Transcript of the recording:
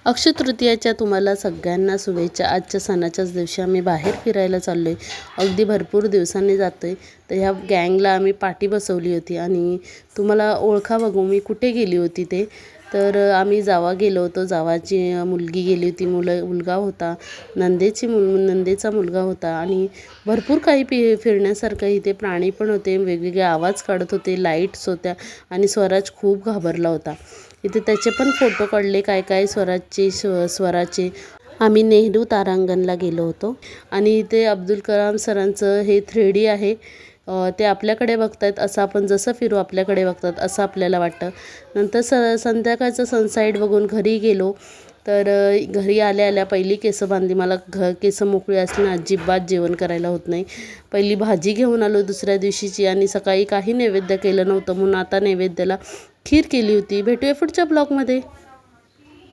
अक्षय तृतीयाच्या तुम्हाला सगळ्यांना शुभेच्छा. आजच्या सणाच्याच दिवशी आम्ही बाहेर फिरायला चाललो आहे. अगदी भरपूर दिवसांनी जातो आहे. तर ह्या गँगला आम्ही पार्टी बसवली होती आणि तुम्हाला ओळखा बघू मी कुठे गेली होती ते. तर आम्ही जावा गेलो होतो. जावाची मुलगी गेली होती, मुलगा होता, नंदेचा मुलगा होता आणि भरपूर काही फिरण्यासारखं. इथे प्राणी पण होते, वेगवेगळे आवाज काढत होते, लाईट्स होत्या आणि स्वराज खूप घाबरला होता. इथे त्याचे पण फोटो काढले काय काय स्वराचे. आम्ही नेहरू तारांगणला गेलो होतो आणि इथे अब्दुल कलाम सरांचं हे 3D आहे. ते आपल्याकडे बघतायत असं आपण जसं फिरू आपल्याकडे बघतात असं आपल्याला वाटतं. नंतर संध्याकाळचं सनसाईड बघून घरी गेलो. तर घरी आल्या आल्या पहिली केस बांधली. मला केस मोकळी असली ना अजिबात जेवण करायला होत नाही. पहिली भाजी घेऊन आलो दुसऱ्या दिवशीची आणि सकाळी काही नैवेद्य केलं नव्हतं म्हणून आता नैवेद्याला खीर केली होती. भेटूया पुढच्या ब्लॉगमध्ये.